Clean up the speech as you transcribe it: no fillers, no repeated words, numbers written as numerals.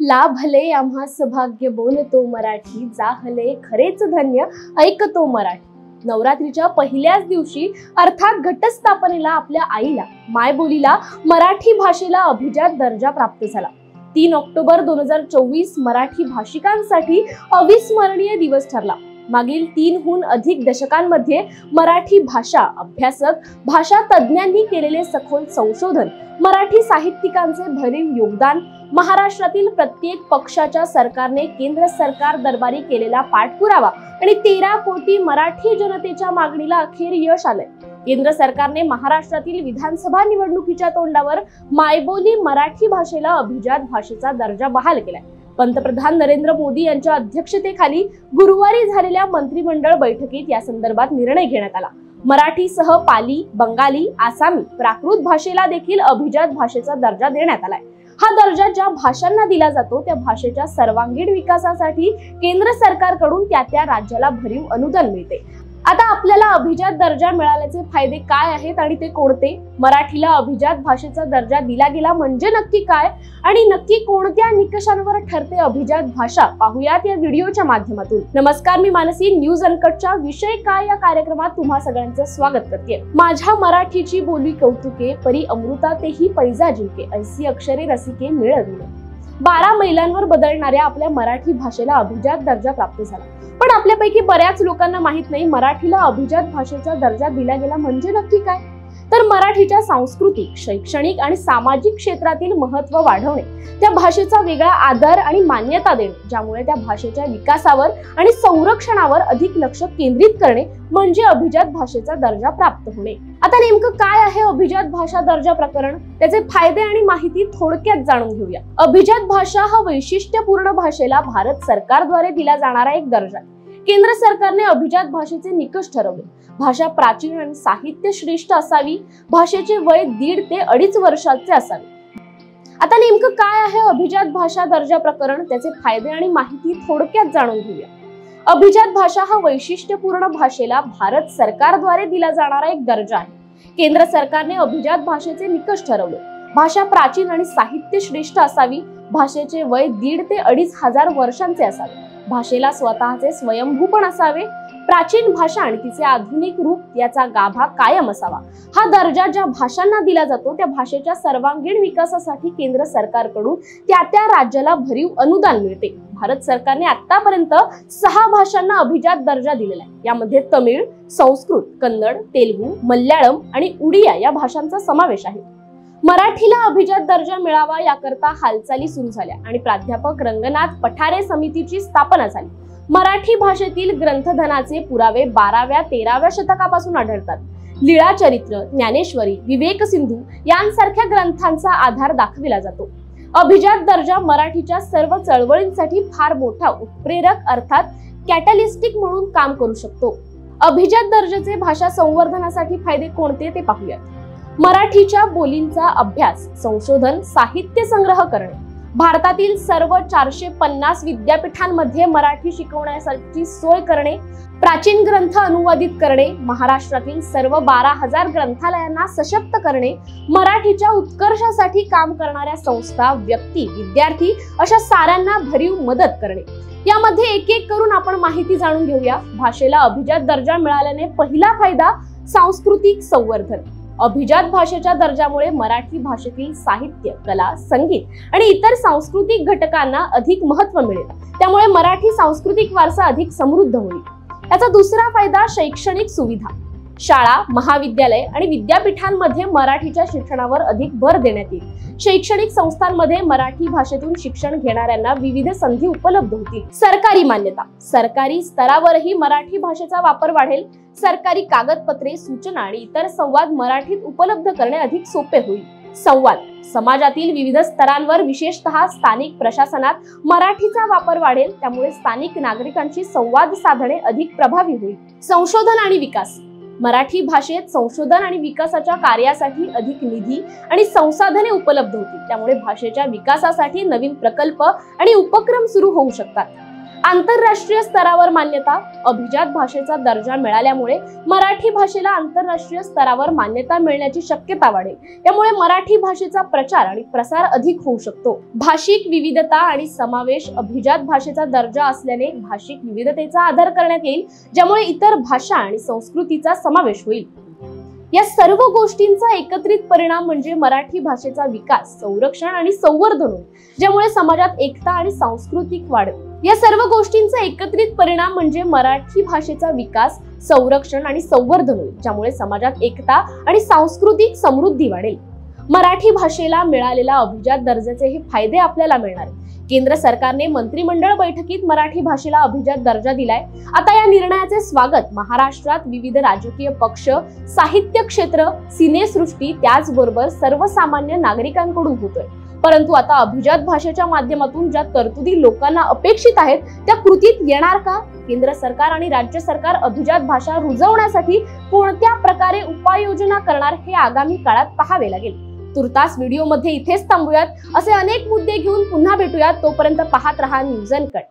लाभले आम्हा सौभाग्य बोलतो मराठी, जाहले खरेच धन्य ऐकतो मराठी। नवरात्रीच्या पहिल्याच दिवशी अर्थात घटस्थापनेला आपल्या आईला, मायबोलीला, मराठी भाषेला अभिजात दर्जा प्राप्त झाला। 3 ऑक्टोबर 2024 मराठी भाषिकांसाठी अविस्मरणीय दिवस ठरला। मागील 3हून अधिक दशकांमध्ये मराठी भाषा अभ्यासक, भाषा तज्ञांनी केलेले सखोल संशोधन, मराठी साहित्यिकांचे भरीव योगदान, महाराष्ट्रातील प्रत्येक पक्षाच्या सरकारने केंद्र सरकार दरबारी केलेला पाठपुरावा आणि 13 कोटी मराठी जनतेच्या मागणीला अखेर यश आले। केंद्र सरकारने महाराष्ट्रातील विधानसभा निवडणुकीच्या तोंडावर मायबोली मराठी भाषेला अभिजात भाषेचा दर्जा बहाल केलाय। पंतप्रधान नरेंद्र मोदी यांच्या अध्यक्षतेखाली गुरुवारी झालेल्या मंत्रिमंडळ बैठकीत या संदर्भात निर्णय घेण्यात आला। मराठीसह पाली, बंगाली, आसामी, प्राकृत भाषेला देखील अभिजात भाषेचा दर्जा देण्यात आलाय। हा दर्जा ज्या भाषांना दिला जातो त्या भाषेच्या सर्वांगीण विकासासाठी केंद्र सरकारकडून त्या राज्याला भरीव अनुदान मिळते। आता आपल्याला अभिजात दर्जा मिळाल्याचे फायदे काय आहेत आणि ते कोणते? मराठीला अभिजात भाषेचा दर्जा दिला गेला म्हणजे नक्की काय आणि नक्की कोणत्या निकषांवर ठरते अभिजात भाषा, पाहूयात या व्हिडिओच्या माध्यमातून। नमस्कार, मी मानसी, न्यूज अनकटच्या विषय काय या कार्यक्रमात तुम्हा सगळ्यांचं स्वागत करते। माझ्या मराठीची बोली कौतुके, परी अमृतातेही पैजा जिंके, ऐसी अक्षरे रसिके मिळविले। 12 मैलांवर बदलणाऱ्या आपल्या मराठी भाषेला अभिजात दर्जा प्राप्त झाला। पण आपल्यापैकी बऱ्याच लोकांना माहित नाही मराठीला अभिजात भाषेचा दर्जा दिला गेला म्हणजे नक्की काय। तर मराठीच्या सांस्कृतिक, शैक्षणिक आणि सामाजिक क्षेत्रातील महत्त्व वाढवणे, त्या भाषेचा वेगळा आदर आणि मान्यता देणे, ज्यामुळे त्या भाषेच्या विकासावर आणि संरक्षणावर अधिक लक्ष केंद्रित करणे म्हणजे अभिजात भाषेचा दर्जा प्राप्त होणे। आता नेमकं काय आहे अभिजात भाषा दर्जा प्रकरण, त्याचे फायदे आणि माहिती थोडक्यात जाणून घेऊया। अभिजात भाषा हा वैशिष्ट्यपूर्ण भाषेला भारत सरकारद्वारे दिला जाणारा एक दर्जा आहे। केंद्र सरकारने अभिजात भाषेचे निकष ठरवले। भाषा प्राचीन आणि साहित्य श्रेष्ठ असावी, भाषेचे वय 1.5 ते 2.5 वर्षाचे असावे। आता नेमकं काय आहे अभिजात भाषा दर्जा प्रकरण, त्याचे फायदे आणि माहिती थोडक्यात जाणून घेऊया। अभिजात भाषा हा वैशिष्ट्यपूर्ण भाषेला भारत सरकारद्वारे दिला जाणारा एक दर्जा आहे। केंद्र सरकारने अभिजात भाषेचे निकष ठरवले। भाषा प्राचीन आणि साहित्य श्रेष्ठ असावी, भाषेचे वय 1.5 ते 2.5 हजार वर्षांचे असावे, भाषेला स्वतःचे स्वयंभूपण असावे, प्राचीन भाषा आणि तिचे आधुनिक रूप याचा गाभा कायम असावा। हा दर्जा ज्या भाषांना दिला जातो त्या भाषेच्या सर्वांगीण विकासासाठी केंद्र सरकारकडून त्या राज्याला भरीव अनुदान मिळते। भारत सरकारने आतापर्यंत 6 भाषांना अभिजात दर्जा दिलेला आहे। यामध्ये तमिळ, संस्कृत, कन्नड, तेलुगू, मल्याळम आणि उडिया या भाषांचा समावेश आहे। मराठीला अभिजात दर्जा मिळावा याकरता हालचाली सुरू झाल्या आणि प्राध्यापक रंगनाथ पठारे समितीची स्थापना झाली। मराठी भाषेतील ग्रंथधनाचे पुरावे 12व्या-13व्या शतकापासून आढळतात। लीळाचरित्र, ज्ञानेश्वरी, विवेक सिंधू यांसारख्या ग्रंथांचा आधार दाखविला जातो। अभिजात दर्जा मराठीच्या सर्व चळवळींसाठी फार मोठा उत्प्रेरक अर्थात कॅटलिस्टिक म्हणून काम करू शकतो। अभिजात दर्जाचे भाषा संवर्धनासाठी फायदे कोणते ते पाहूयात। मराठीच्या बोलींचा अभ्यास, संशोधन, साहित्य संग्रह करणे, भारतातील सर्व 450 विद्यापीठांमध्ये मराठी शिकवण्यासाठी सोय करणे, प्राचीन ग्रंथ अनुवादित करणे, महाराष्ट्रातील सर्व 12,000 ग्रंथालयांना सशक्त करणे, मराठीच्या उत्कर्षासाठी काम करणाऱ्या संस्था, व्यक्ती, विद्यार्थी अशा साऱ्यांना भरीव मदत करणे। यामध्ये एक एक करून आपण माहिती जाणून घेऊया। भाषेला अभिजात दर्जा मिळाल्याने पहिला फायदा सांस्कृतिक संवर्धन। अभिजात भाषेच्या दर्जामुळे मराठी भाषेतील साहित्य, कला, संगीत आणि इतर सांस्कृतिक घटकांना अधिक महत्त्व मिळेल। त्यामुळे मराठी सांस्कृतिक वारसा अधिक समृद्ध होईल। याचा दुसरा फायदा शैक्षणिक सुविधा। शाळा, महाविद्यालय आणि विद्यापीठांमध्ये मराठीच्या शिक्षणावर अधिक भर देण्यात येईल। शैक्षणिक संस्थांमध्ये मराठी भाषेतून शिक्षण घेणाऱ्यांना विविध संधी उपलब्ध होतील। सरकारी मान्यता, सरकारी स्तरावरही मराठी भाषेचा वापर वाढेल। सरकारी कागदपत्रे, सूचना आणि इतर संवाद मराठीत उपलब्ध करणे अधिक सोपे होईल। संवाद, समाजातील विविध स्तरांवर विशेषतः स्थानिक प्रशासनात मराठीचा वापर वाढेल, त्यामुळे स्थानिक नागरिकांशी संवाद साधणे अधिक प्रभावी होईल। संशोधन आणि विकास, मराठी भाषेत संशोधन आणि विकासाच्या कार्यासाठी अधिक निधी आणि संसाधने उपलब्ध होतील, त्यामुळे भाषेच्या विकासासाठी नवीन प्रकल्प आणि उपक्रम सुरू होऊ शकतात। आंतरराष्ट्रीय स्तरावर मान्यता, अभिजात भाषेचा दर्जा मिळाल्यामुळे मराठी भाषेला आंतरराष्ट्रीय स्तरावर मान्यता मिळण्याची शक्यता वाढेल। यामुळे मराठी भाषेचा प्रचार आणि प्रसार अधिक होऊ शकतो। भाषिक विविधता आणि समावेश, अभिजात भाषेचा दर्जा असल्याने भाषिक विविधतेचा आदर करण्यात येईल, ज्यामुळे इतर भाषा आणि संस्कृतीचा समावेश होईल। या सर्व गोष्टींचा एकत्रित परिणाम म्हणजे मराठी भाषेचा विकास, संरक्षण आणि संवर्धन होईल, ज्यामुळे समाजात एकता आणि सांस्कृतिक वाढ होईल। या सर्व गोष्टींचा एकत्रित परिणाम म्हणजे मराठी भाषेचा विकास, संरक्षण आणि संवर्धन होईल, ज्यामुळे समाजात एकता आणि सांस्कृतिक समृद्धी वाढेल। मराठी भाषेला मिळालेला अभिजात दर्जाचे हे फायदे आपल्याला मिळणार आहेत। केंद्र सरकारने मंत्रिमंडळ बैठकीत मराठी भाषेला अभिजात दर्जा दिलाय। आता या निर्णयाचे स्वागत महाराष्ट्रात विविध राजकीय पक्ष, साहित्य क्षेत्र, सिनेसृष्टी त्याचबरोबर सर्वसामान्य नागरिकांकडून होतोय। परंतु आता अभिजात भाषेच्या माध्यमातून ज्या तरतुदी लोकांना अपेक्षित आहेत त्या कृतीत येणार का? केंद्र सरकार आणि राज्य सरकार अभिजात भाषा रुजवण्यासाठी कोणत्या प्रकारे उपाययोजना करणार हे आगामी काळात पाहावे लागेल। तुर्तास व्हिडिओमध्ये इथेच थांबूयात। असे अनेक मुद्दे घेऊन पुन्हा भेटूयात। तोपर्यंत पाहत रहा न्यूज अनकट।